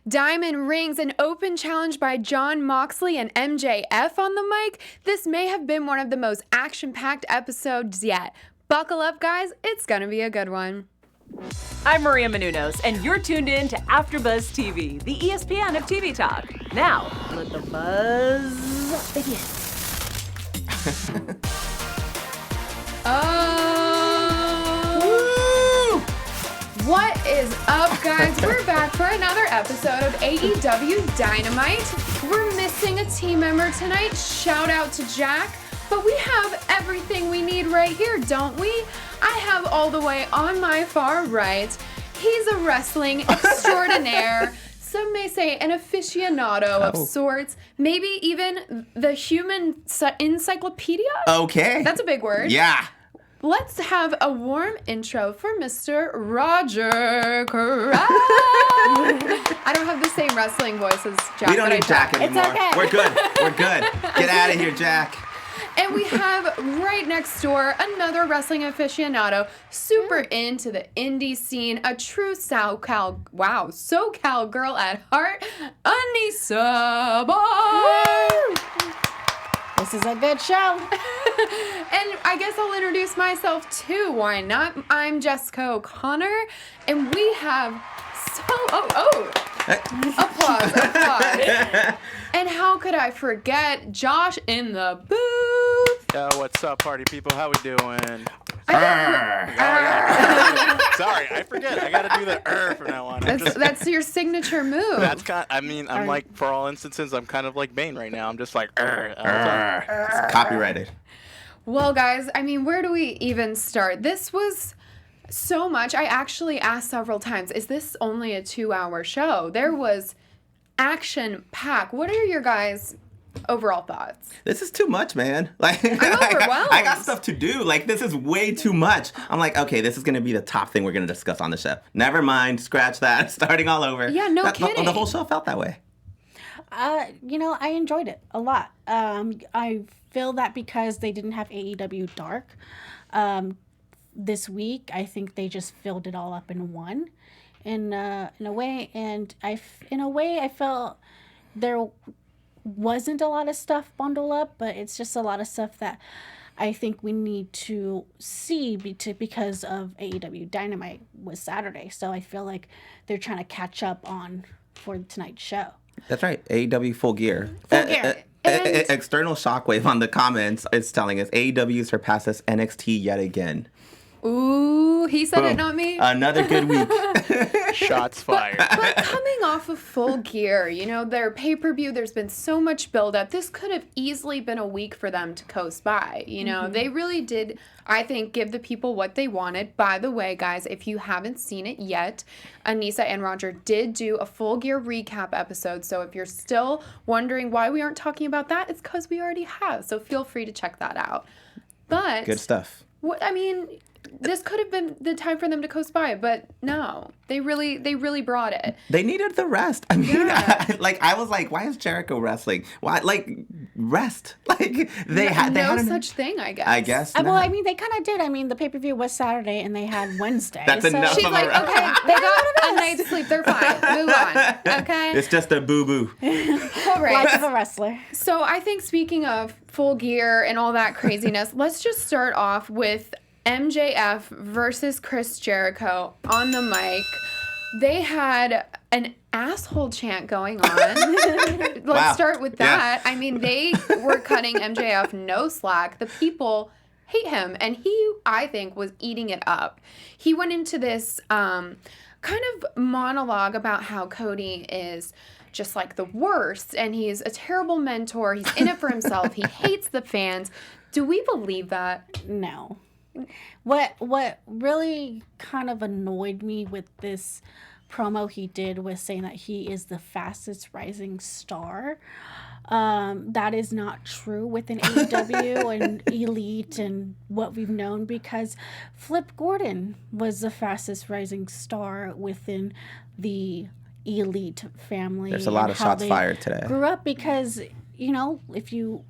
Diamond rings, an open challenge by Jon Moxley and MJF on the mic. This may have been one of the most action-packed episodes yet. Buckle up, guys. It's gonna be a good one. I'm Maria Menounos, and you're tuned in to AfterBuzz TV, the ESPN of TV talk. Now, let the buzz begin. What is up, guys? We're back for another episode of AEW Dynamite. We're missing a team member tonight. Shout out to Jack. But we have everything we need right here, don't we? I have all the way on my far right. He's a wrestling extraordinaire. Some may say an aficionado of sorts. Maybe even the human encyclopedia? Okay. That's a big word. Yeah. Let's have a warm intro for Mr. Roger Corral. I don't have the same wrestling voice as Jack. We don't need Jack anymore. It's okay. We're good. We're good. Get out of here, Jack. And we have right next door another wrestling aficionado, super into the indie scene, a true SoCal girl at heart, Anissa Barr. This is a good show. And I guess I'll introduce myself too. Why not? I'm Jessica O'Connor, and we have applause. And how could I forget Josh in the booth? Yo, what's up, party people? How we doing? Sorry, I forget. I gotta do the from now on. That's your signature move. I'm like, for all instances, I'm kind of like Bane right now. I'm just like, It's copyrighted. Well, guys, where do we even start? This was so much. I actually asked several times, is this only a 2-hour show? There was action-packed. What are your guys' overall thoughts? This is too much, man. I'm overwhelmed. I got stuff to do. This is way too much. I'm like, okay, this is going to be the top thing we're going to discuss on the show. Never mind. Scratch that. Starting all over. Yeah, no kidding. The whole show felt that way. I enjoyed it a lot. I feel that because they didn't have AEW Dark this week, I think they just filled it all up in one. In a way, I felt there wasn't a lot of stuff bundled up, but it's just a lot of stuff that I think we need to see because of AEW Dynamite was Saturday. So I feel like they're trying to catch up on for tonight's show. That's right. AEW Full Gear. External shockwave on the comments is telling us AEW surpasses NXT yet again. Ooh, he said it, not me. Another good week. Shots fired. But coming off of Full Gear, their pay-per-view, there's been so much build-up. This could have easily been a week for them to coast by. They really did, I think, give the people what they wanted. By the way, guys, if you haven't seen it yet, Anissa and Roger did do a Full Gear recap episode. So if you're still wondering why we aren't talking about that, it's because we already have. So feel free to check that out. But good stuff. This could have been the time for them to coast by, but no, they really brought it. They needed the rest. I was like, why is Jericho wrestling? Why, rest? They had no such thing, I guess. I guess. Well, they kind of did. The pay-per-view was Saturday, and they had Wednesday. That's enough. She's like, okay, they got a night's sleep. They're fine. Move on. Okay. It's just a boo-boo. All right. Life of a wrestler. So I think speaking of Full Gear and all that craziness, let's just start off with MJF versus Chris Jericho on the mic. They had an asshole chant going on. Let's start with that. Yeah. They were cutting MJF no slack. The people hate him, and he, I think, was eating it up. He went into this kind of monologue about how Cody is just the worst, and he's a terrible mentor. He's in it for himself. He hates the fans. Do we believe that? No. What really kind of annoyed me with this promo he did was saying that he is the fastest rising star. That is not true within AEW and Elite and what we've known, because Flip Gordon was the fastest rising star within the Elite family. There's a lot of shots fired today. Grew up because, if you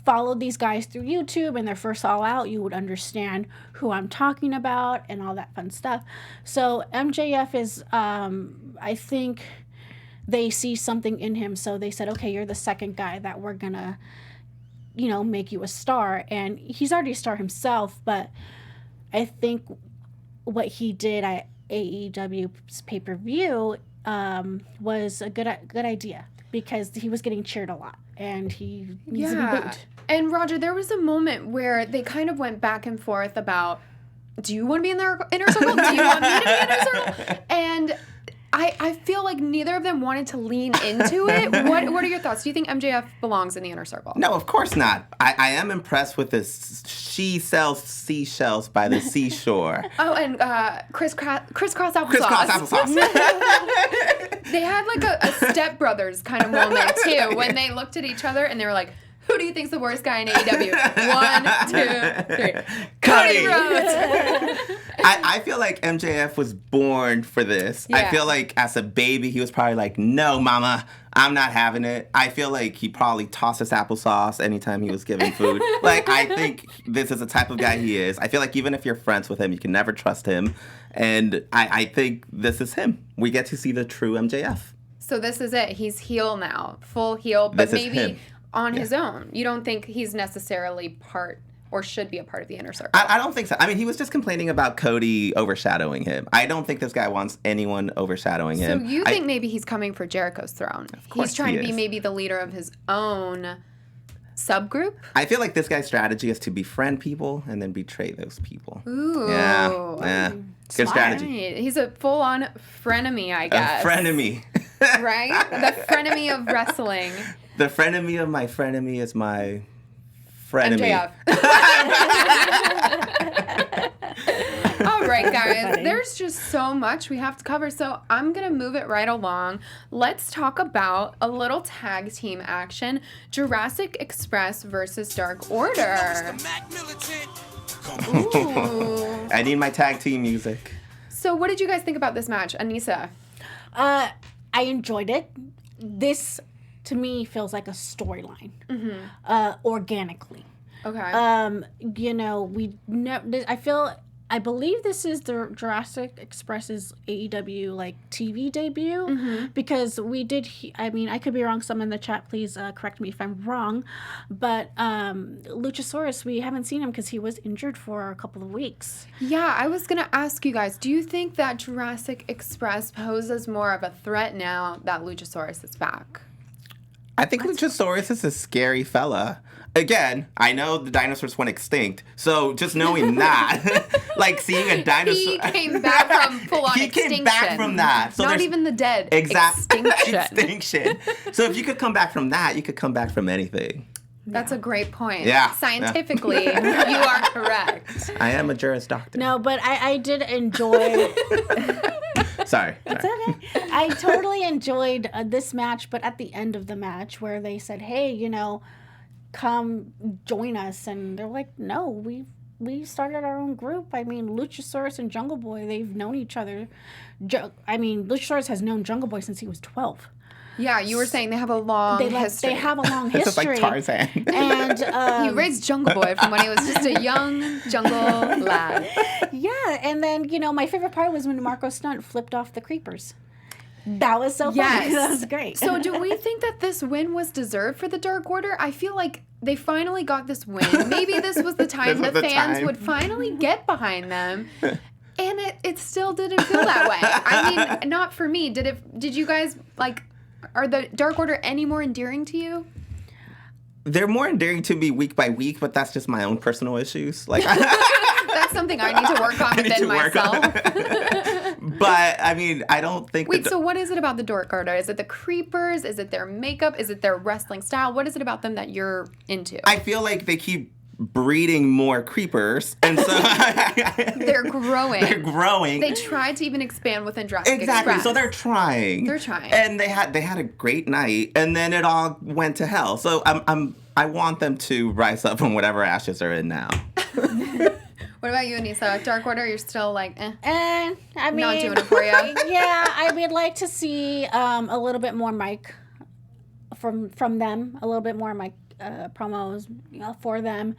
followed these guys through YouTube and their first All Out, you would understand who I'm talking about and all that fun stuff. So MJF is, I think, they see something in him, so they said, okay, you're the second guy that we're gonna, make you a star. And he's already a star himself, but I think what he did at AEW's pay-per-view was a good idea, because he was getting cheered a lot, and he needs to be booed. And Roger, there was a moment where they kind of went back and forth about, do you want to be in the inner circle? Do you want me to be in the inner circle? And I feel like neither of them wanted to lean into it. What are your thoughts? Do you think MJF belongs in the inner circle? No, of course not. I am impressed with this. She sells seashells by the seashore. Oh, and crisscross applesauce. Crisscross applesauce. They had like a Step Brothers kind of moment too, when they looked at each other and they were like, who do you think's the worst guy in AEW? 1, 2, 3. Cody Rhodes. I feel like MJF was born for this. Yeah. I feel like as a baby, he was probably like, no, mama, I'm not having it. I feel like he probably tossed his applesauce anytime he was given food. Like, I think this is the type of guy he is. I feel like even if you're friends with him, you can never trust him. And I think this is him. We get to see the true MJF. So this is it. He's heel now. Full heel, but This is maybe him. on his own. You don't think he's necessarily part or should be a part of the inner circle? I don't think so. I mean, he was just complaining about Cody overshadowing him. I don't think this guy wants anyone overshadowing him. So you think maybe he's coming for Jericho's throne? Of course He's trying he to be is. maybe the leader of his own subgroup? I feel like this guy's strategy is to befriend people and then betray those people. Ooh. Yeah. Good Smart. strategy. Right. He's a full-on frenemy, I guess. A frenemy. Right? The frenemy of wrestling. The frenemy of my frenemy is my frenemy. MJF. All right, guys. There's just so much we have to cover, so I'm going to move it right along. Let's talk about a little tag team action. Jurassic Express versus Dark Order. Ooh. I need my tag team music. So what did you guys think about this match, Anissa? I enjoyed it. This, to me, feels like a storyline, organically. Okay. I believe this is the Jurassic Express's AEW TV debut, because we did. I could be wrong. Some in the chat, please correct me if I'm wrong. But Luchasaurus, we haven't seen him because he was injured for a couple of weeks. Yeah, I was going to ask you guys, do you think that Jurassic Express poses more of a threat now that Luchasaurus is back? I think Luchasaurus is a scary fella. Again, I know the dinosaurs went extinct, so just knowing that, like seeing a dinosaur. He came back from full-on He extinction. came back from that. So Not there's- even the dead. Extinction. Extinction. So if you could come back from that, you could come back from anything. That's a great point. Yeah. Scientifically, you are correct. I am a Juris Doctor. No, but I did enjoy. Sorry. It's okay. I totally enjoyed this match, but at the end of the match where they said, hey, come join us. And they're like, no, we started our own group. Luchasaurus and Jungle Boy, they've known each other. Luchasaurus has known Jungle Boy since he was 12. Yeah, you were saying they have a long history. They have a long It's just history. like Tarzan. And He raised Jungle Boy from when he was just a young jungle lad. yeah, and then my favorite part was when Marco Stunt flipped off the creepers. That was so Yes. fun. That was great. So do we think that this win was deserved for the Dark Order? I feel like they finally got this win. Maybe this was the time This was the the fans time. would finally get behind them. And it still didn't feel that way. Not for me. Did you guys are the Dark Order any more endearing to you? They're more endearing to me week by week, but that's just my own personal issues. Like That's something I need to work on within myself. But I don't think. Wait, so what is it about the Dark Order? Is it the creepers? Is it their makeup? Is it their wrestling style? What is it about them that you're into? I feel like they keep breeding more creepers, and so They're growing. They're growing. They tried to even expand within Jurassic Exactly. Express. So they're trying. They're trying. And they had a great night, and then it all went to hell. So I want them to rise up from whatever ashes they're in now. What about you, Anissa? Dark Order, you're still like, And not doing it for you? Yeah, I would like to see a little bit more mic from them, a little bit more mic promos for them.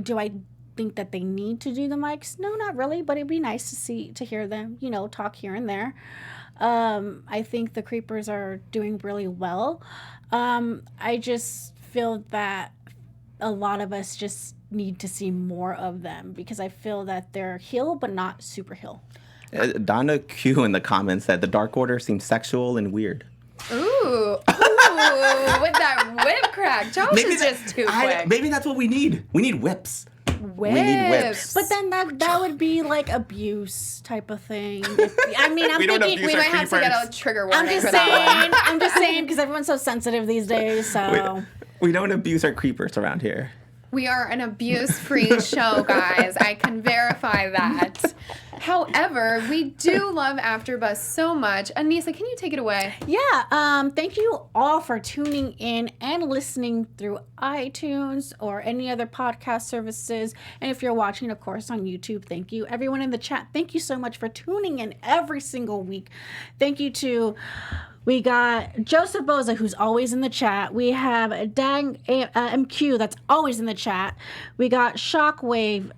Do I think that they need to do the mics? No, not really, but it'd be nice to hear them, talk here and there. I think the creepers are doing really well. I just feel that a lot of us just need to see more of them because I feel that they're heel but not super heel. Donna Q in the comments said the Dark Order seems sexual and weird. Ooh, with that whip crack. Josh is just too quick. Maybe that's what we need. We need whips. We need whips. But then that would be like abuse type of thing. I'm We don't thinking abuse We our might have to get a creepers. trigger warning I'm just for that one. saying. I'm just saying because everyone's so sensitive these days. So We don't abuse our creepers around here. We are an abuse-free show, guys. I can verify that. However, we do love AfterBuzz so much. Anissa, can you take it away? yeah, thank you all for tuning in and listening through iTunes or any other podcast services. And if you're watching, of course, on YouTube, thank you. Everyone in the chat, thank you so much for tuning in every single week. Thank you to... We got Joseph Boza, who's always in the chat. We have Dang MQ, that's always in the chat. We got Shockwave,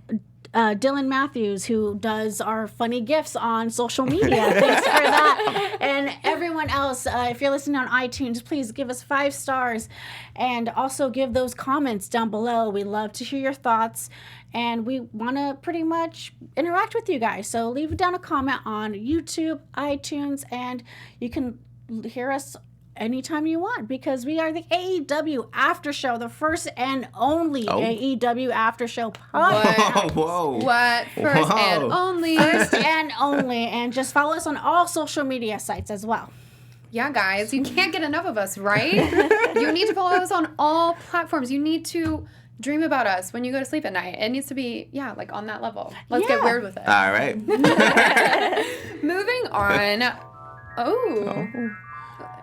Dylan Matthews, who does our funny gifs on social media. Thanks for that. And everyone else, if you're listening on iTunes, please give us 5 stars. And also give those comments down below. We love to hear your thoughts. And we want to pretty much interact with you guys. So leave down a comment on YouTube, iTunes, and you can hear us anytime you want because we are the AEW After Show, the first and only AEW After Show podcast. Whoa. What? First and only. First and only. And just follow us on all social media sites as well. Yeah, guys, you can't get enough of us, right? You need to follow us on all platforms. You need to dream about us when you go to sleep at night. It needs to be, like on that level. Let's get weird with it. All right. Moving on. Oh.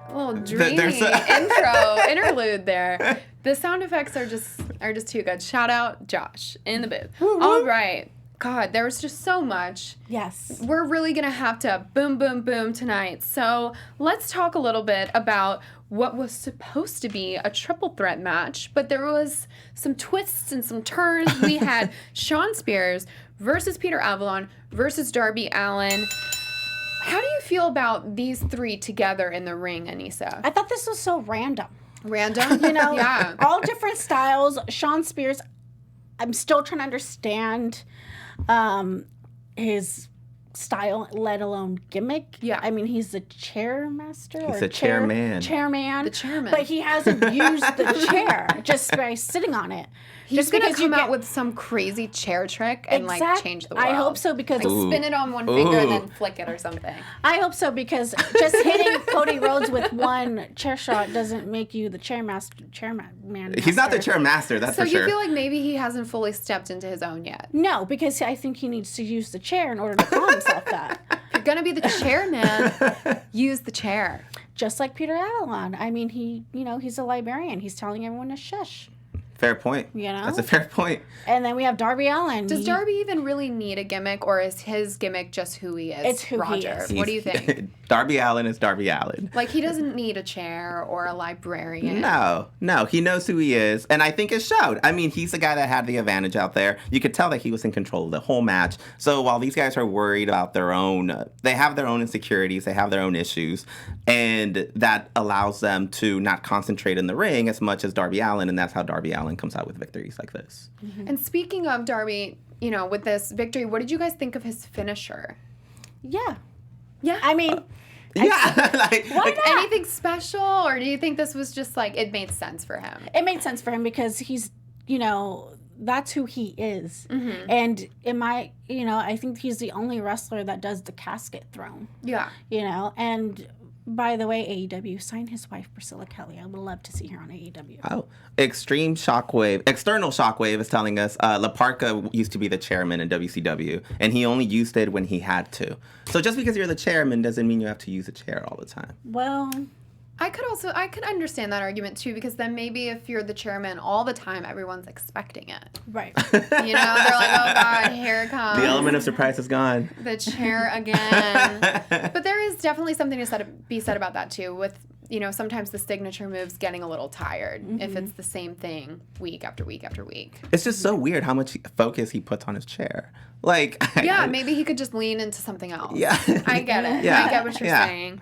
A little dreamy There's interlude there. The sound effects are just too good. Shout out Josh in the booth. All right. God, there was just so much. Yes. We're really going to have to boom, boom, boom tonight. So let's talk a little bit about what was supposed to be a triple threat match, but there was some twists and some turns. We had Shawn Spears versus Peter Avalon versus Darby Allin. How do you feel about these three together in the ring, Anissa? I thought this was so random. Random? Yeah. All different styles. Shawn Spears, I'm still trying to understand his style, let alone gimmick. Yeah. I mean, he's the chairmaster. He's a chairman. Chairman. The chairman. But he hasn't used the chair just by sitting on it. He's Just going to because you come out get- with some crazy chair trick and, change the world. I hope so because Spin it on one finger and then flick it or something. I hope so because just hitting Cody Rhodes with one chair shot doesn't make you the chairman. He's not the chairmaster, that's So for you sure. feel like maybe he hasn't fully stepped into his own yet? No, because I think he needs to use the chair in order to call himself that. If you're going to be the chairman, use the chair. Just like Peter Avalon. I mean, he's a librarian. He's telling everyone to shush. Fair point. You know? That's a fair point. And then we have Darby Allin. Does Darby even really need a gimmick, or is his gimmick just who he is? It's who he Roger? is. What do you think? Darby Allin is Darby Allin. Like, he doesn't need a chair or a librarian. No, he knows who he is, and I think it showed. I mean, he's the guy that had the advantage out there. You could tell that he was in control of the whole match. So while these guys are worried about their own, they have their own insecurities, they have their own issues, and that allows them to not concentrate in the ring as much as Darby Allin, and that's how Darby Allin comes out with victories like this. Mm-hmm. And speaking of Darby, with this victory, what did you guys think of his finisher? Yeah. Yeah. I mean, Yeah, Anything special, or do you think this was just like it made sense for him? it made sense for him because he's, that's who he is. Mm-hmm. And I think he's the only wrestler that does the casket throne. Yeah. And by the way, AEW, sign his wife, Priscilla Kelly. I would love to see her on AEW. Oh, Extreme Shockwave, External Shockwave is telling us La Parka used to be the chairman in WCW, and he only used it when he had to. So just because you're the chairman doesn't mean you have to use a chair all the time. Well, I could understand that argument too, because then maybe if you're the chairman all the time, everyone's expecting it. right. They're like, oh God, here it comes. The element of surprise is gone. The chair again. But there is definitely something to be said about that too. With sometimes the signature move's getting a little tired if it's the same thing week after week after week. It's just so weird how much focus he puts on his chair. Like, Maybe he could just lean into something else. Yeah. I get it. Yeah. I get what you're saying.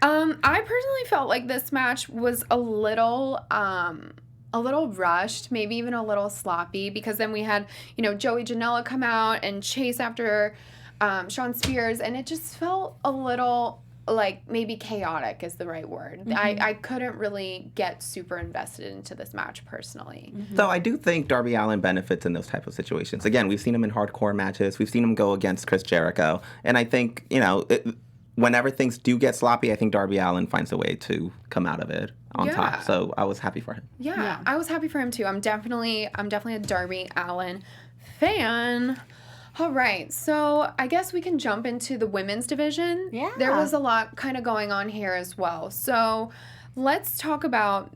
I personally felt like this match was a little rushed, maybe even a little sloppy, because then we had, Joey Janela come out and chase after Shawn Spears, and it just felt a little like maybe chaotic is the right word. I couldn't really get super invested into this match personally. So I do think Darby Allin benefits in those type of situations. Again, we've seen him in hardcore matches. We've seen him go against Chris Jericho. And I think, whenever things do get sloppy, I think Darby Allin finds a way to come out of it on top. So I was happy for him. Yeah, I was happy for him too. I'm definitely a Darby Allin fan. All right, so I guess we can jump into the women's division. Yeah. There was a lot kind of going on here as well. So let's talk about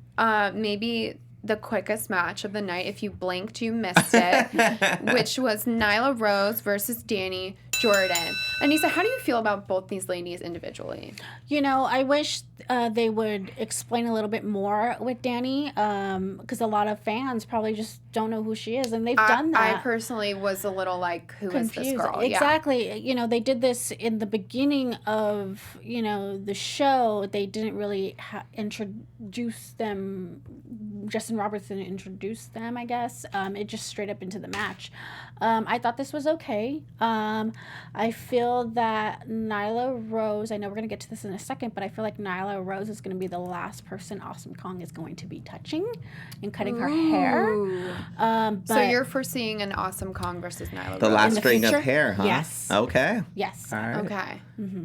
maybe the quickest match of the night. If you blinked, you missed it, which was Nyla Rose versus Danny Jordan. Anissa, how do you feel about both these ladies individually? I wish they would explain a little bit more with Danny, because a lot of fans probably just don't know who she is, and they've done that. I personally was a little like, who is this girl? Exactly. Yeah. They did this in the beginning of, the show. They didn't really introduce them. Justin Robertson introduced them, I guess. It just straight up into the match. I thought this was okay. I feel that Nyla Rose, I know we're going to get to this in a second, but I feel like Nyla Rose is going to be the last person Awesome Kong is going to be touching and cutting her hair. So you're foreseeing an Awesome Kong versus Nyla Rose? The last string future? of hair, huh? Yes. Okay. Yes. All right. Okay.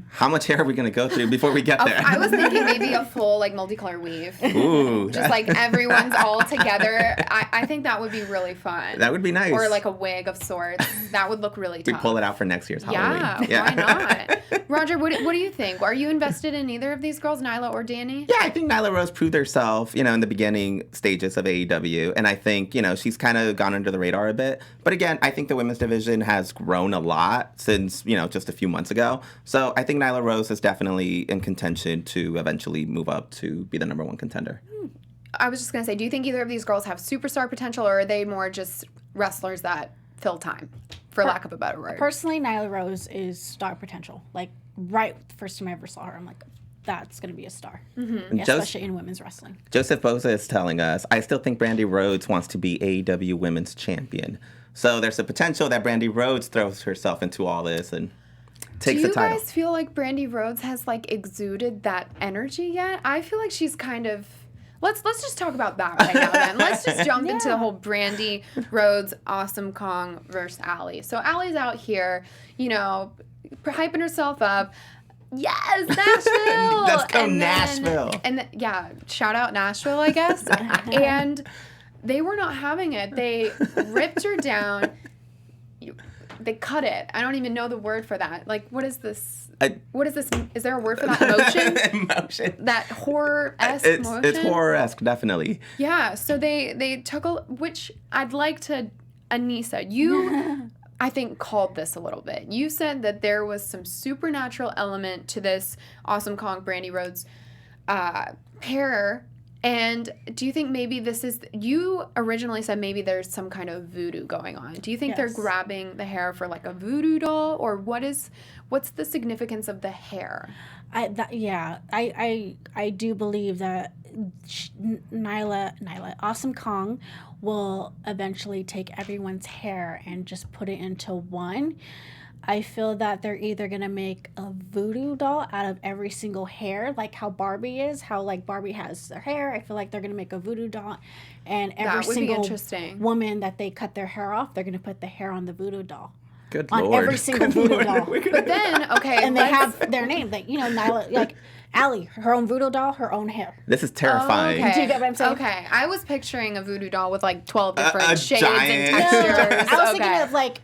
How much hair are we going to go through before we get there? I was thinking maybe a full multicolor weave. Ooh. Just like everyone's all together. I think that would be really fun. That would be nice. Or like a wig of sorts. That would look really tough. We pull it out for next year's Halloween. Yeah, why not? Roger, what do you think? Are you invested in either of these girls, Nyla or Danny? Yeah, I think Nyla Rose proved herself, in the beginning stages of AEW. And I think, she's kind of gone under the radar a bit. But again, I think the women's division has grown a lot since, just a few months ago. So I think Nyla Rose is definitely in contention to eventually move up to be the number one contender. I was just going to say, do you think either of these girls have superstar potential, or are they more just wrestlers that fill time, for lack of a better word? Personally, Nyla Rose is star potential. Like, right the first time I ever saw her, I'm like, that's going to be a star, especially in women's wrestling. Joseph Boza is telling us, I still think Brandy Rhodes wants to be AEW Women's Champion. So there's a potential that Brandy Rhodes throws herself into all this and takes the title. Do you guys feel like Brandy Rhodes has exuded that energy yet? I feel like she's kind of... Let's just talk about that right now then. Let's just jump into the whole Brandy Rhodes, Awesome Kong versus Allie. So Allie's out here, hyping herself up. Yes, Nashville! Let's go Nashville! Shout out Nashville, I guess. And they were not having it. They ripped her down. They cut it. I don't even know the word for that. What is this? What is this? Is there a word for that? Emotion? Emotion. That horror-esque motion? It's horror-esque, definitely. Yeah, so they took which I'd like to, Anissa, you, I think, called this a little bit. You said that there was some supernatural element to this Awesome Kong Brandy Rhodes pair. And do you think maybe this is, you originally said maybe there's some kind of voodoo going on. Do you think they're grabbing the hair for a voodoo doll, or what's the significance of the hair? I do believe that Nyla, Awesome Kong will eventually take everyone's hair and just put it into one. I feel that they're either going to make a voodoo doll out of every single hair, like how Barbie is, how Barbie has their hair. I feel like they're going to make a voodoo doll, and every single woman that they cut their hair off, they're going to put the hair on the voodoo doll. Good on Lord. Every single voodoo doll. But then, okay. And they have their name. Nyla, Allie, her own voodoo doll, her own hair. This is terrifying. Oh, okay. Do you get what I'm saying? Okay. I was picturing a voodoo doll with 12 different shades giant. and textures. I was thinking of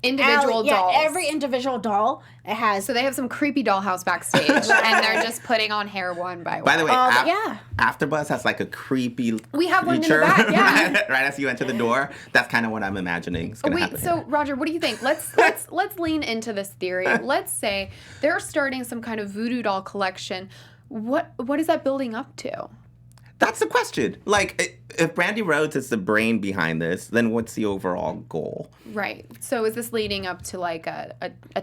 individual dolls. Yeah, every individual doll it has. So they have some creepy dollhouse backstage, and they're just putting on hair one by one. By the way, yeah. AfterBuzz has a creepy We have one in the back, yeah. right as you enter the door. That's kind of what I'm imagining is going to happen. So Roger, what do you think? Let's lean into this theory. Let's say they're starting some kind of voodoo doll collection. What is that building up to? That's the question. Like, if Brandy Rhodes is the brain behind this, then what's the overall goal? Right. So is this leading up to like a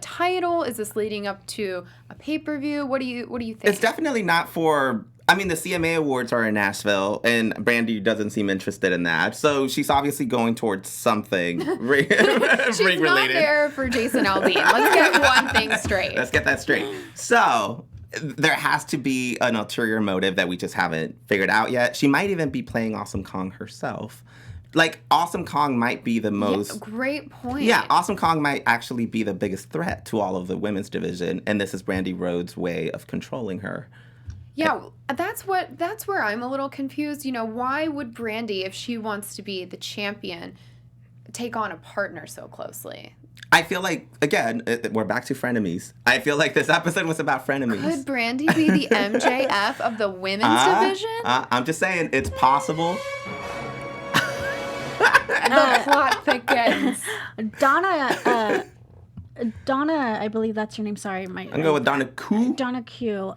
title? Is this leading up to a pay-per-view? What do you think? It's definitely not for... I mean, the CMA Awards are in Nashville, and Brandy doesn't seem interested in that. So she's obviously going towards something ring-related. She's not there for Jason Aldean. Let's get one thing straight. Let's get that straight. So... there has to be an ulterior motive that we just haven't figured out yet. She might even be playing Awesome Kong herself. Like, Awesome Kong might be the most... Yeah, great point. Yeah, Awesome Kong might actually be the biggest threat to all of the women's division, and this is Brandy Rhodes' way of controlling her. Yeah, that's where I'm a little confused. You know, why would Brandy, if she wants to be the champion, take on a partner so closely? I feel like, again, we're back to frenemies. I feel like this episode was about frenemies. Could Brandy be the MJF of the women's division? I'm just saying, it's possible. The plot thickens. Donna, I believe that's your name. Sorry, I'm going with Donna Q. Donna Q.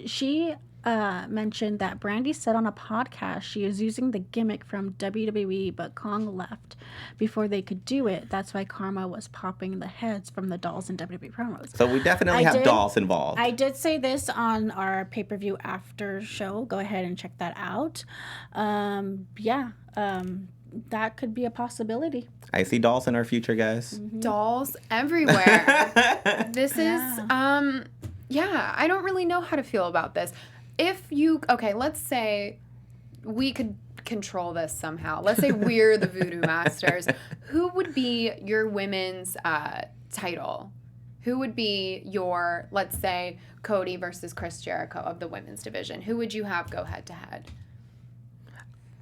She mentioned that Brandy said on a podcast she is using the gimmick from WWE, but Kong left before they could do it. That's why Karma was popping the heads from the dolls in WWE promos. So we definitely have dolls involved. I did say this on our pay-per-view after show. Go ahead and check that out. That could be a possibility. I see dolls in our future, guys. Mm-hmm. Dolls everywhere. This is, I don't really know how to feel about this. Let's say we could control this somehow. Let's say we're the Voodoo Masters. Who would be your women's title? Who would be your, let's say, Cody versus Chris Jericho of the women's division? Who would you have go head-to-head?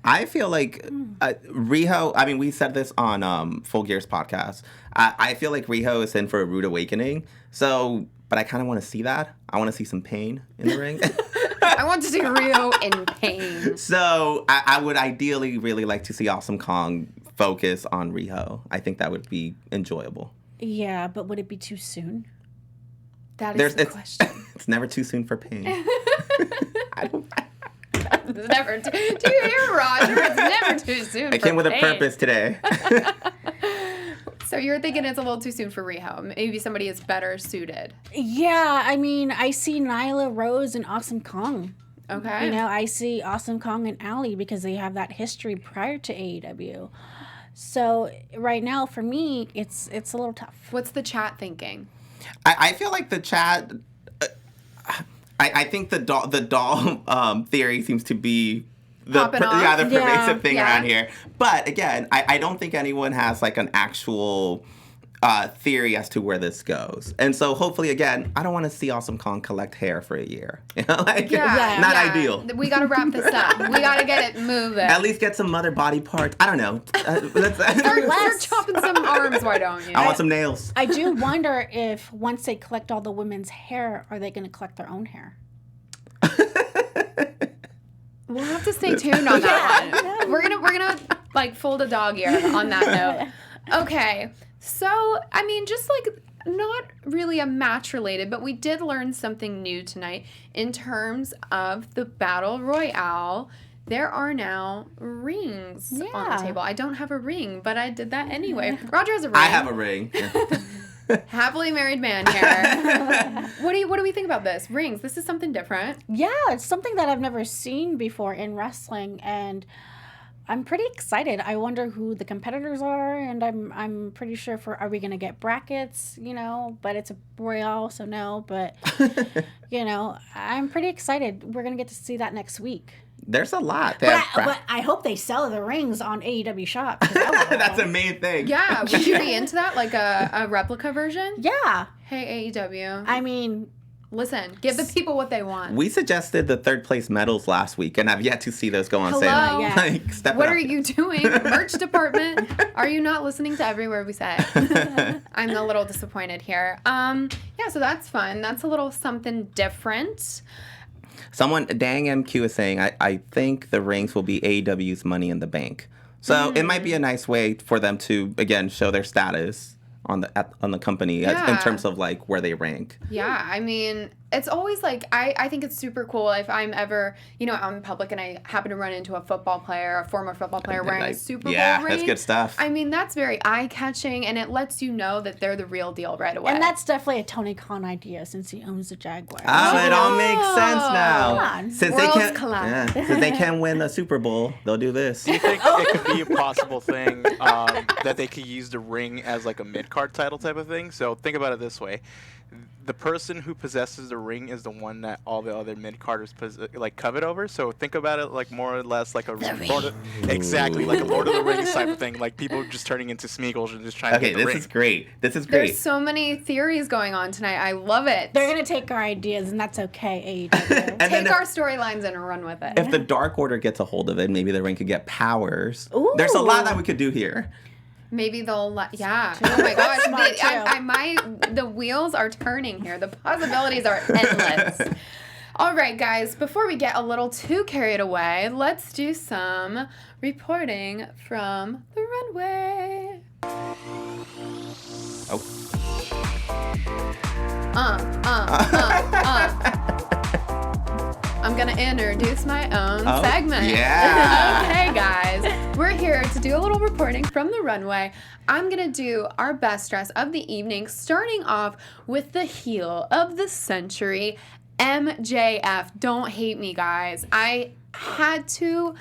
I feel like Riho, I mean, we said this on Full Gear's podcast. I feel like Riho is in for a rude awakening. So, but I kind of want to see that. I want to see some pain in the ring. I want to see Rio in pain. So I would ideally really like to see Awesome Kong focus on Riho. I think that would be enjoyable. Yeah, but would it be too soon? That is the question. It's never too soon for pain. It's never too... Do you hear, Roger? It's never too soon I came with a purpose today. So you're thinking it's a little too soon for Riho. Maybe somebody is better suited. Yeah, I mean, I see Nyla Rose and Awesome Kong. Okay. You know, I see Awesome Kong and Allie because they have that history prior to AEW. So right now, for me, it's a little tough. What's the chat thinking? I feel like the chat... I think the doll theory seems to be the pervasive thing around here. But again, I don't think anyone has like an actual theory as to where this goes. And so hopefully, again, I don't want to see Awesome Kong collect hair for a year. You know, like, not ideal. We got to wrap this up. We got to get it moving. At least get some other body parts. I don't know. Start chopping some arms, why don't you? I want some nails. I do wonder if once they collect all the women's hair, are they going to collect their own hair? We'll have to stay tuned on that one. We're gonna like fold a dog ear on that note. Okay, so I mean, just like not really a match related, but we did learn something new tonight in terms of the Battle Royale. There are now rings on the table. I don't have a ring, but I did that anyway. Roger has a ring. I have a ring. Happily married man here. What do we think about this? Rings. This is something different. Yeah, it's something that I've never seen before in wrestling, and I'm pretty excited. I wonder who the competitors are, and I'm pretty sure are we gonna get brackets? You know, but it's a Royale, so no. But you know, I'm pretty excited. We're gonna get to see that next week. There's a lot. But I hope they sell the rings on AEW Shop. That's the main thing. Yeah, would you be into that? Like a replica version? Yeah. Hey, AEW. I mean... Listen, give the people what they want. We suggested the third place medals last week, and I've yet to see those go on sale. Yeah. Like, what are you doing? Merch department. Are you not listening to every word we say? I'm a little disappointed here. So that's fun. That's a little something different. Someone, Dang MQ is saying, I think the rings will be AEW's Money in the Bank. So it might be a nice way for them to, again, show their status on the company in terms of like where they rank. Yeah, I mean, it's always like, I think it's super cool if I'm ever, out in public and I happen to run into a football player, a former football player wearing a Super Bowl ring. Yeah, that's good stuff. I mean, that's very eye-catching, and it lets you know that they're the real deal right away. And that's definitely a Tony Khan idea since he owns the Jaguars. Oh, it all makes sense now. Come on. Since they can't win the Super Bowl, they'll do this. Do you think it could be a possible thing that they could use the ring as like a mid-card title type of thing? So think about it this way. The person who possesses the ring is the one that all the other mid-carders covet over. So think about it like more or less like a like a Lord of the Rings type of thing. Like people just turning into Smeagol's and just trying to get the ring. This is great. There's so many theories going on tonight. I love it. They're going to take our ideas, and that's okay, AEW. Take our storylines and run with it. If the Dark Order gets a hold of it, maybe the ring could get powers. Ooh. There's a lot that we could do here. Maybe they'll yeah. Oh my gosh, the wheels are turning here. The possibilities are endless. All right, guys, before we get a little too carried away, let's do some reporting from the runway. Oh. I'm going to introduce my own segment. Yeah. Okay, guys. We're here to do a little reporting from the runway. I'm going to do our best dress of the evening, starting off with the heel of the century, MJF. Don't hate me, guys. I had to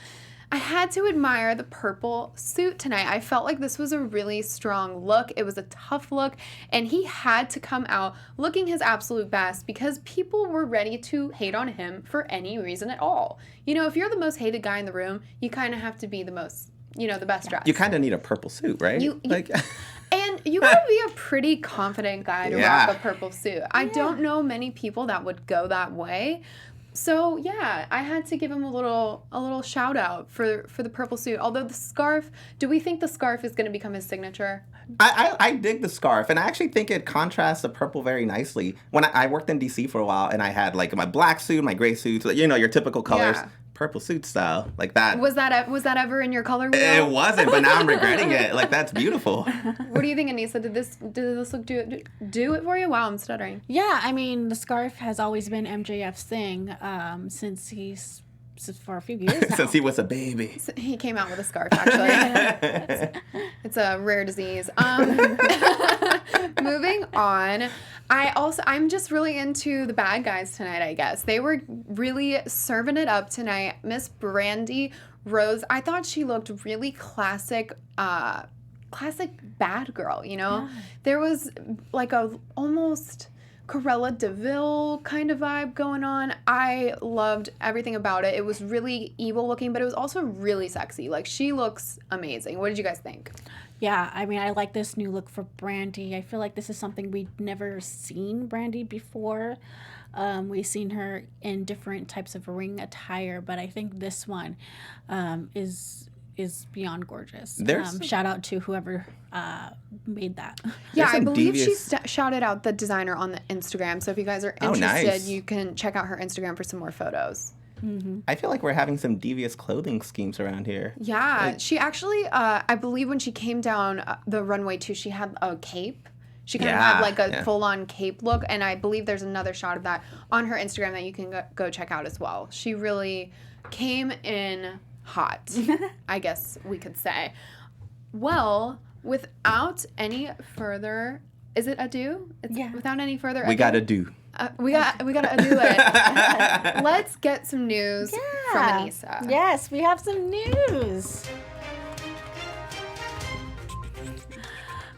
admire the purple suit tonight. I felt like this was a really strong look. It was a tough look, and he had to come out looking his absolute best because people were ready to hate on him for any reason at all. If you're the most hated guy in the room, you kind of have to be the most, the best dressed. You kind of need a purple suit, right? And you gotta be a pretty confident guy to rock a purple suit. I don't know many people that would go that way. So yeah, I had to give him a little shout out for the purple suit. Although the scarf, do we think the scarf is going to become his signature? I dig the scarf, and I actually think it contrasts the purple very nicely. When I worked in DC for a while, and I had like my black suit, my gray suit, your typical colors. Yeah. Purple suit style, like that. Was that ever in your color wheel? It wasn't, but now I'm regretting it. Like, that's beautiful. What do you think, Anissa? Did this look do it for you? Wow, I'm stuttering. Yeah, I mean, the scarf has always been MJF's thing for a few years now. Since he was a baby. He came out with a scarf, actually. It's a rare disease. Moving on. I'm just really into the bad guys tonight, I guess. They were really serving it up tonight. Miss Brandy Rose, I thought she looked really classic bad girl, Yeah. There was like a almost Cruella DeVille kind of vibe going on. I loved everything about it. It was really evil looking, but it was also really sexy. Like, she looks amazing. What did you guys think? Yeah, I mean, I like this new look for Brandy. I feel like this is something we'd never seen Brandy before. We've seen her in different types of ring attire, but I think this one is beyond gorgeous. Shout out to whoever made that. Yeah, I believe she shouted out the designer on the Instagram. So if you guys are interested, you can check out her Instagram for some more photos. Mm-hmm. I feel like we're having some devious clothing schemes around here. Yeah, she actually, I believe when she came down the runway too, she had a cape. She kind of had like a full-on cape look, and I believe there's another shot of that on her Instagram that you can go check out as well. She really came in hot, I guess we could say. Well, without any further, is it ado? Yeah. Without any further ado. We gotta do. We gotta do it. Let's get some news from Anissa. Yes, we have some news.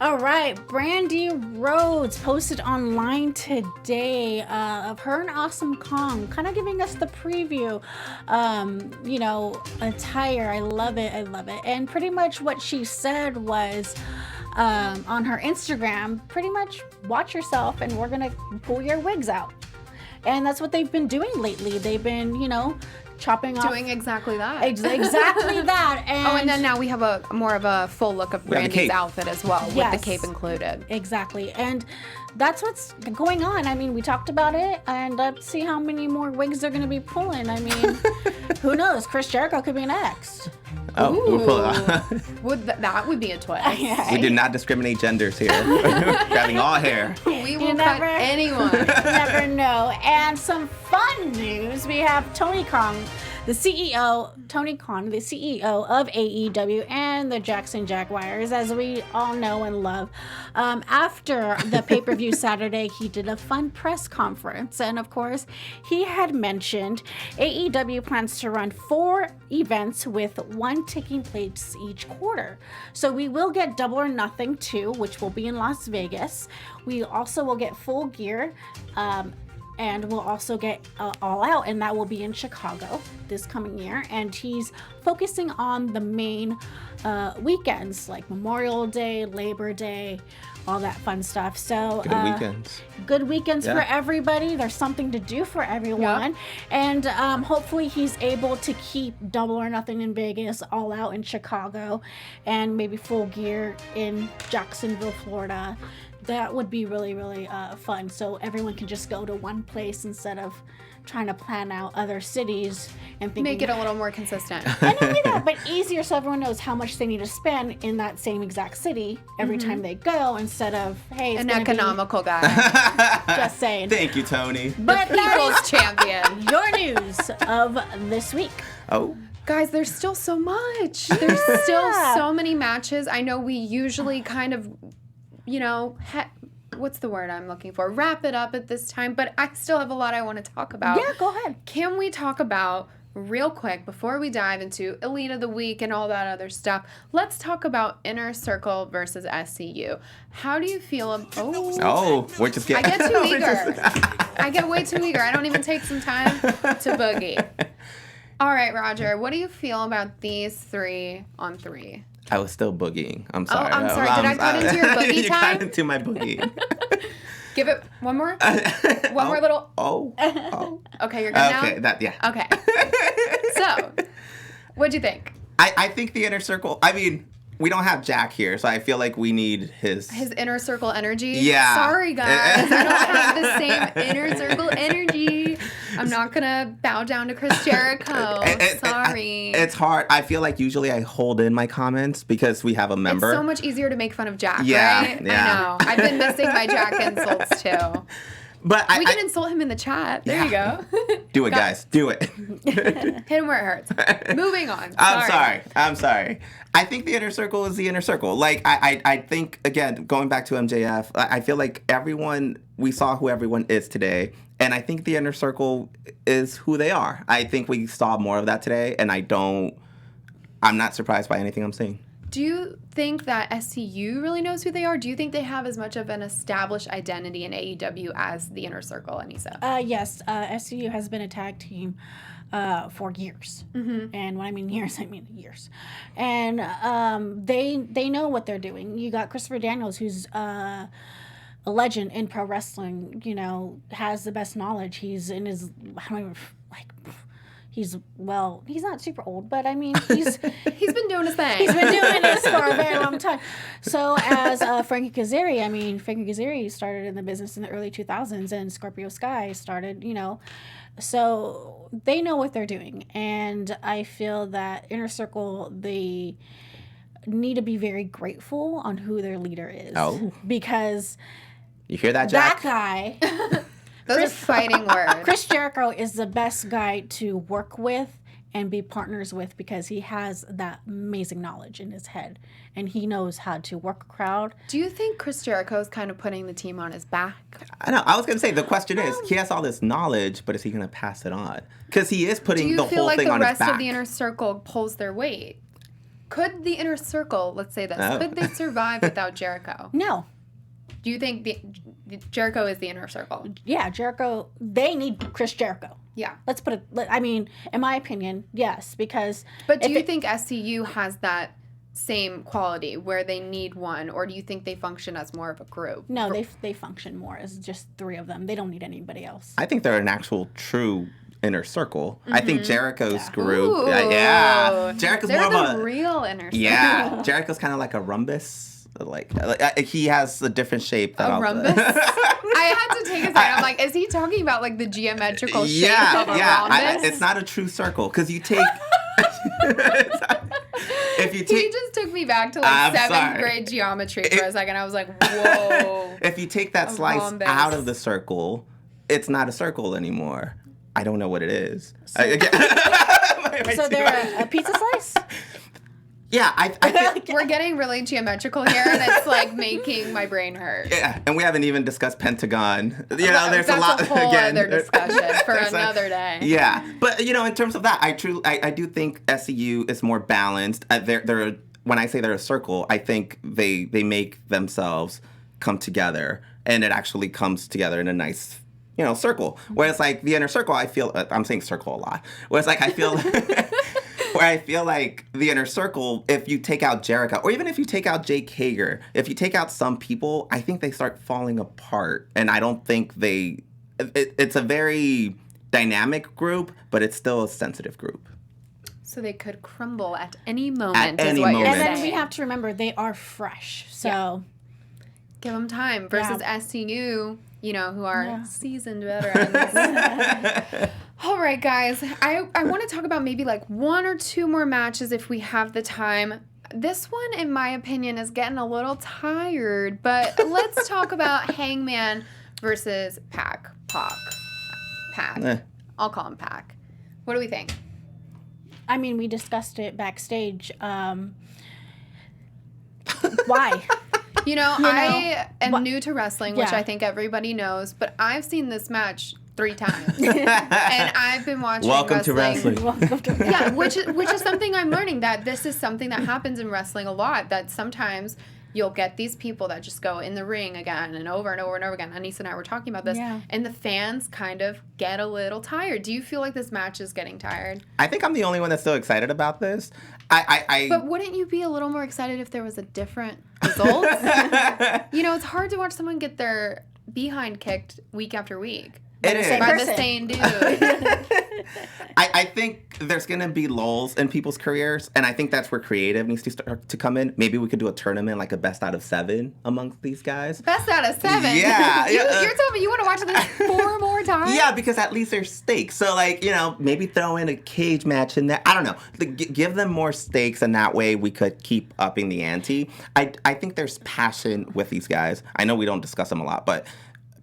All right, Brandy Rhodes posted online today of her and Awesome Kong, kind of giving us the preview, attire. I love it. And pretty much what she said was, on her Instagram, pretty much watch yourself and we're gonna pull your wigs out. And that's what they've been doing lately. They've been, chopping off. Doing exactly that. Exactly that. And then now we have more of a full look of Brandy's outfit as well, with the cape included. Exactly. And that's what's going on. I mean, we talked about it, and let's see how many more wigs they're going to be pulling. I mean, who knows? Chris Jericho could be next. Oh, we'll pull it off. That would be a twist. We do not discriminate genders here. Grabbing all hair. We will cut anyone. You never know. And some fun news. We have Tony Khan, the CEO of AEW and the Jackson Jaguars, as we all know and love. After the pay-per-view Saturday, he did a fun press conference. And of course, he had mentioned AEW plans to run 4 events with 1 taking place each quarter. So we will get Double or Nothing 2, which will be in Las Vegas. We also will get Full Gear, and we'll also get All Out, and that will be in Chicago this coming year. And he's focusing on the main weekends like Memorial Day, Labor Day, all that fun stuff. So good weekends for everybody. There's something to do for everyone. Yep. And hopefully he's able to keep Double or Nothing in Vegas, All Out in Chicago, and maybe Full Gear in Jacksonville, Florida. That would be really, really fun. So everyone can just go to one place instead of trying to plan out other cities and thinking, make it a little more consistent. And not only that, but easier, so everyone knows how much they need to spend in that same exact city every time they go, instead of, hey, it's an economical guy. Just saying. Thank you, Tony. But the people's champion. Your news of this week. Oh. Guys, there's still so much. There's still so many matches. I know we usually kind of, what's the word I'm looking for? Wrap it up at this time, but I still have a lot I want to talk about. Yeah, go ahead. Can we talk about, real quick, before we dive into Elite of the Week and all that other stuff, let's talk about Inner Circle versus SCU. How do you feel we're just getting... I get too eager. I get way too eager. I don't even take some time to boogie. All right, Roger, what do you feel about these 3-on-3? I was still boogieing. I'm sorry. Oh, I'm sorry. Did I cut into your boogie you time? cut into my boogie. Give it one more. One more little. Oh. Okay, you're good now? Okay, Okay. So, what'd you think? I think the Inner Circle, we don't have Jack here, so I feel like we need his Inner Circle energy. Yeah. Sorry, guys. I don't have the same Inner Circle energy. I'm not going to bow down to Chris Jericho. Sorry. It's hard. I feel like usually I hold in my comments because we have a member. It's so much easier to make fun of Jack, right? Yeah. I know. I've been missing my Jack insults, too. But we can insult him in the chat. There you go. Do it, guys. Do it. Hit him where it hurts. Moving on. I'm sorry. I think the Inner Circle is the Inner Circle. Like, I think, again, going back to MJF, I feel like we saw who everyone is today. And I think the Inner Circle is who they are. I think we saw more of that today. And I'm not surprised by anything I'm seeing. Do you think that SCU really knows who they are? Do you think they have as much of an established identity in AEW as the Inner Circle, Anissa? Yes. SCU has been a tag team for years. Mm-hmm. And when I mean years, I mean years. And they know what they're doing. You got Christopher Daniels, who's a legend in pro wrestling, has the best knowledge. He's in his, he's not super old, but he's been doing his thing. He's been doing this for a very long time. So as Frankie Kazarian, Frankie Kazarian started in the business in the early 2000s, and Scorpio Sky started, so they know what they're doing. And I feel that Inner Circle, they need to be very grateful on who their leader is. Oh. Because you hear that, Jack? That guy... Those are fighting words. Chris Jericho is the best guy to work with and be partners with because he has that amazing knowledge in his head and he knows how to work a crowd. Do you think Chris Jericho is kind of putting the team on his back? I know. I was going to say, the question is, he has all this knowledge, but is he going to pass it on? Because he is putting the whole thing on his back. Do you feel like the rest of the Inner Circle pulls their weight? Could the Inner Circle, let's say this, could they survive without Jericho? No. Do you think Jericho is the Inner Circle? Yeah, Jericho, they need Chris Jericho. Yeah. Let's put it, in my opinion, yes, because... But do you think SCU has that same quality where they need one, or do you think they function as more of a group? No, they function more as just 3 of them. They don't need anybody else. I think they're an actual true Inner Circle. Mm-hmm. I think Jericho's group... Ooh. Jericho's they're more of the real Inner Circle. Yeah. Jericho's kind of like a rhombus. Like he has a different shape. A rhombus? I had to take a second. I'm like, is he talking about like the geometrical shape of a rhombus? It's not a true circle because you take... if you He take, just took me back to like I'm 7th sorry. grade geometry for a second. I was like, whoa. if you take that slice rhombus. out of the circle, it's not a circle anymore. I don't know what it is. So they're a pizza slice? Yeah, I feel, We're getting really geometrical here, and it's like making my brain hurt. yeah, and we haven't even discussed Pentagon. You know, there's That's a lot a whole again. other discussion for There's another day. Yeah, but you know, in terms of that, I do think SCU is more balanced. They're when I say they're a circle, I think they make themselves come together, and it actually comes together in a nice, you know, circle. Whereas like the inner circle, I feel I'm saying circle a lot. Whereas like I feel. Where I feel like the inner circle, if you take out Jericho, or even if you take out Jake Hager, if you take out some people, I think they start falling apart. And I don't think it's a very dynamic group, but it's still a sensitive group. So they could crumble at any moment, At any is what moment. you're And then saying. we have to remember they are fresh. So Give them time versus SCU, you know, who are Yeah. seasoned veterans. All right, guys. I want to talk about maybe like 1 or 2 more matches if we have the time. This one, in my opinion, is getting a little tired, but let's talk about Hangman versus Pac. I'll call him Pac. What do we think? I mean, we discussed it backstage. Why? You know, I am new to wrestling, which Yeah. I think everybody knows, but I've seen this match 3 times. And I've been watching Welcome to wrestling. Welcome to Yeah, which is something I'm learning, that this is something that happens in wrestling a lot, that sometimes you'll get these people that just go in the ring again and over and over and over again. Anissa and I were talking about this, and the fans kind of get a little tired. Do you feel like this match is getting tired? I think I'm the only one that's still excited about this. But wouldn't you be a little more excited if there was a different result? You know, it's hard to watch someone get their behind kicked week after week. It is. By the person. same dude. I think there's going to be lulls in people's careers, and I think that's where creative needs to start to come in. Maybe we could do a tournament, like a best out of 7 amongst these guys. Best out of 7. Yeah. You're telling me you want to watch this 4 more times? Yeah, because at least there's stakes. So, like, you know, maybe throw in a cage match in there. I don't know. Give them more stakes, and that way we could keep upping the ante. I think there's passion with these guys. I know we don't discuss them a lot, but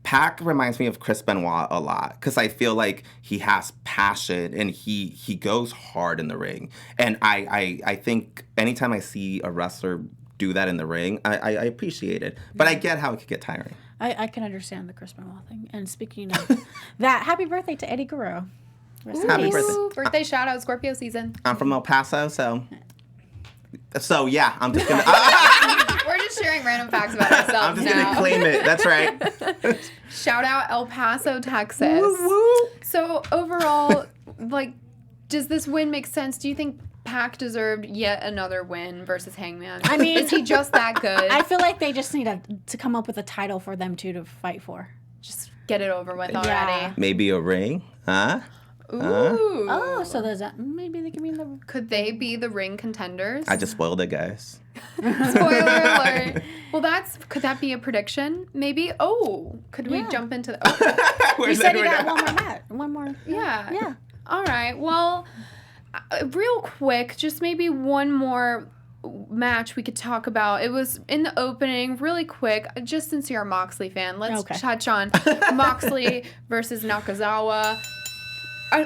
Pac reminds me of Chris Benoit a lot, because I feel like he has passion and he goes hard in the ring. And I think anytime I see a wrestler do that in the ring, I appreciate it. But I get how it could get tiring. I can understand the Chris Benoit thing. And speaking of that, happy birthday to Eddie Guerrero. Rest in Happy peace. birthday. Birthday shout out, Scorpio season. I'm from El Paso, so yeah, I'm just gonna We're just sharing random facts about ourselves I'm just now. gonna claim it. That's right. Shout out El Paso, Texas. So overall, like, does this win make sense? Do you think Pac deserved yet another win versus Hangman? I mean, is he just that good? I feel like they just need to come up with a title for them two to fight for. Just get it over with Yeah. already. Maybe a ring, huh? Ooh. Oh, so there's that. Maybe they can be in the. Could they be the ring contenders? I just spoiled it, guys. Spoiler alert. Well, could that be a prediction? Maybe. Oh, could we Yeah. jump into the? You said you got one more match. One more. Yeah. Yeah. All right. Well, real quick, just maybe one more match we could talk about. It was in the opening, really quick. Just since you're a Moxley fan, let's touch on Moxley versus Nakazawa.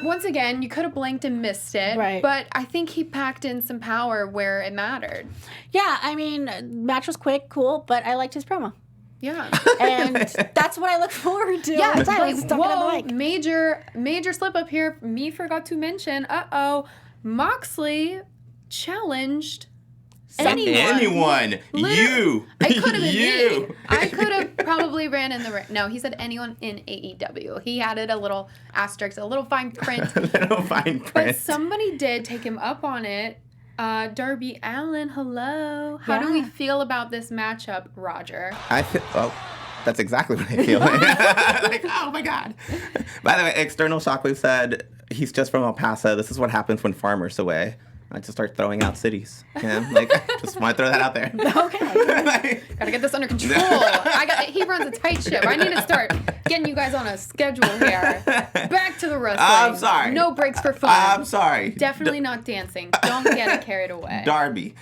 Once again, you could have blinked and missed it, Right. but I think he packed in some power where it mattered. Yeah, I mean, match was quick, cool, but I liked his promo. Yeah. And that's what I look forward to. all the time. like, He's talking on the whoa, mic. major slip up here. Me forgot to mention, Moxley challenged anyone. You. I could have been You. me. I could have probably ran in the ring. No, he said anyone in AEW. He added a little asterisk, a little fine print. Little fine print. But somebody did take him up on it. Darby Allin, hello. How do we feel about this matchup, Roger? I feel. Oh, that's exactly what I feel. Like, oh my God. By the way, External Shockwave said he's just from El Paso. This is what happens when farmers away. I like to start throwing out cities. Like, just want to throw that out there. Okay. Gotta get this under control. He runs a tight ship. I need to start getting you guys on a schedule here. Back to the wrestling. I'm sorry. No breaks for fun. I'm sorry. Definitely not dancing. Don't get it carried away. Darby,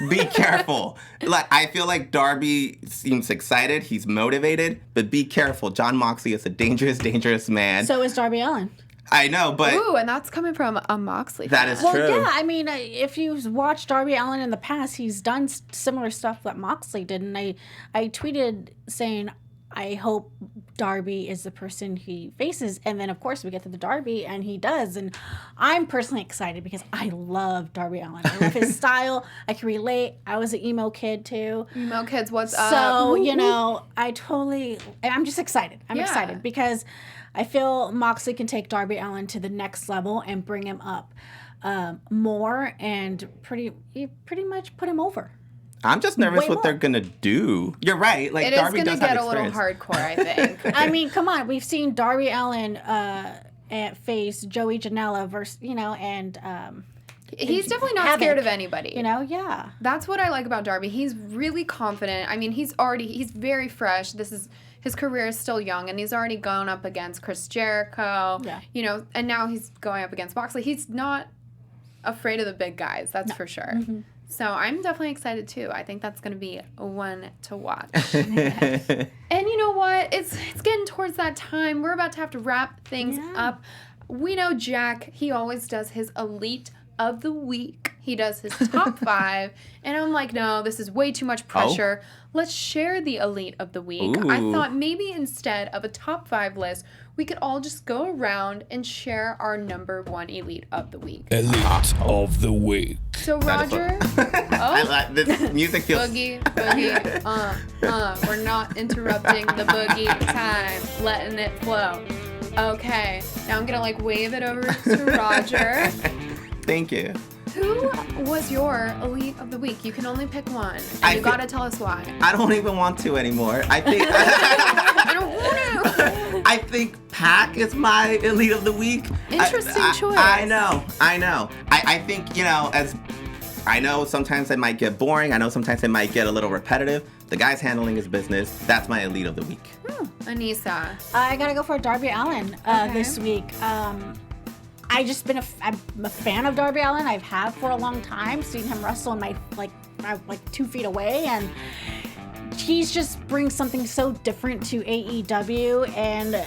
be careful. Like, I feel like Darby seems excited. He's motivated, but be careful. Jon Moxley is a dangerous, dangerous man. So is Darby Allin. I know, but Ooh, and that's coming from a Moxley fan. that is Well, true. yeah, I mean, if you've watched Darby Allin in the past, he's done similar stuff that Moxley did. And I tweeted saying, I hope Darby is the person he faces. And then, of course, we get to the Darby, and he does. And I'm personally excited because I love Darby Allin. I love his style. I can relate. I was an emo kid, too. Emo kids, what's up? So, you know, I'm just excited. I'm Yeah. excited because I feel Moxley can take Darby Allin to the next level and bring him up more and pretty much put him over. I'm just nervous Way what more. they're going to do. You're right. Like, It is Darby going to does get have a little experience. hardcore, I think. I mean, come on. We've seen Darby Allin face Joey Janela versus, and He's definitely not Havoc, scared of anybody. yeah. That's what I like about Darby. He's really confident. I mean, he's very fresh. His career is still young, and he's already gone up against Chris Jericho. Yeah. And now he's going up against Moxley. He's not afraid of the big guys, that's for sure. Mm-hmm. So I'm definitely excited too. I think that's going to be one to watch. And you know what? It's getting towards that time. We're about to have to wrap things up. We know Jack, he always does his Elite of the Week. He does his top 5. And I'm like, no, this is way too much pressure. Let's share the Elite of the Week. Ooh. I thought maybe instead of a top 5 list, we could all just go around and share our number 1 Elite of the Week. Elite of the Week. So Roger, I like this music feels. boogie, we're not interrupting the boogie time, letting it flow. Okay, now I'm gonna wave it over to Roger. Thank you. Who was your Elite of the Week? You can only pick one, and I you feel- gotta tell us why. I don't even want to anymore. I think I don't want to. I think Pac is my Elite of the Week. Interesting choice. I know. I think, as I know sometimes it might get boring. I know sometimes it might get a little repetitive. The guy's handling his business. That's my Elite of the Week. Anissa. I got to go for Darby Allin this week. I'm a fan of Darby Allin. I've had for a long time, seen him wrestle in my like 2 feet away, and he's just brings something so different to AEW, and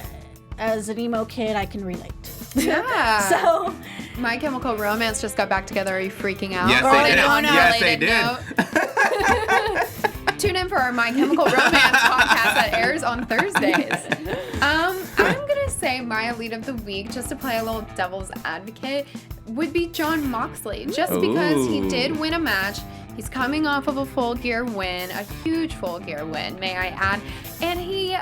as an emo kid, I can relate. Yeah. So, My Chemical Romance just got back together. Are you freaking out? Yes, Or they did. on a Yes, they related note? Tune in for our My Chemical Romance podcast that airs on Thursdays. I'm gonna say my Elite of the Week, just to play a little devil's advocate, would be Jon Moxley. Just because he did win a match. He's coming off of a Full Gear win, a huge Full Gear win, may I add. And he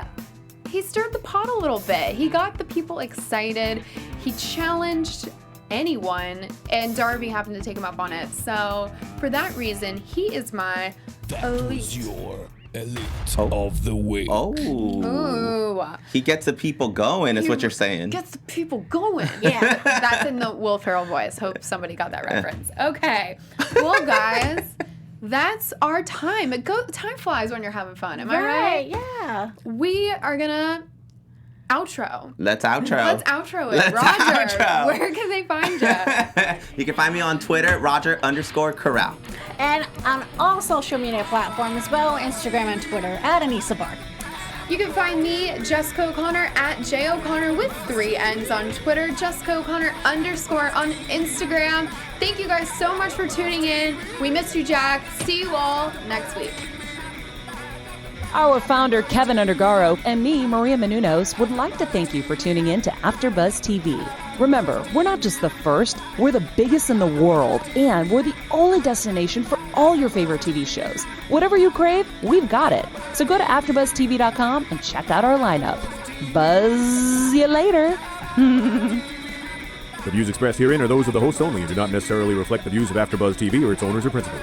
stirred the pot a little bit. He got the people excited. He challenged anyone, and Darby happened to take him up on it. So for that reason, he is my That Elite. was your Elite of the Week. Oh. Ooh. He gets the people going, is what you're saying. Gets the people going. Yeah. That's in the Will Ferrell voice. Hope somebody got that reference. Okay. Well, guys, that's our time. Time flies when you're having fun. Am I right? Yeah. We are gonna outro. Let's outro. Let's outro it. Let's Roger, outro. where can they find you? You can find me on Twitter, Roger_Corral. And on all social media platforms as well, Instagram and Twitter, at Anissa Barr. You can find me, Jessica O'Connor, at JO'Connor with 3 N's on Twitter, Jessica O'Connor _ on Instagram. Thank you guys so much for tuning in. We missed you, Jack. See you all next week. Our founder, Keven Undergaro, and me, Maria Menounos, would like to thank you for tuning in to AfterBuzz TV. Remember, we're not just the first, we're the biggest in the world, and we're the only destination for all your favorite TV shows. Whatever you crave, we've got it. So go to AfterBuzzTV.com and check out our lineup. Buzz you later. The views expressed herein are those of the hosts only and do not necessarily reflect the views of AfterBuzz TV or its owners or principals.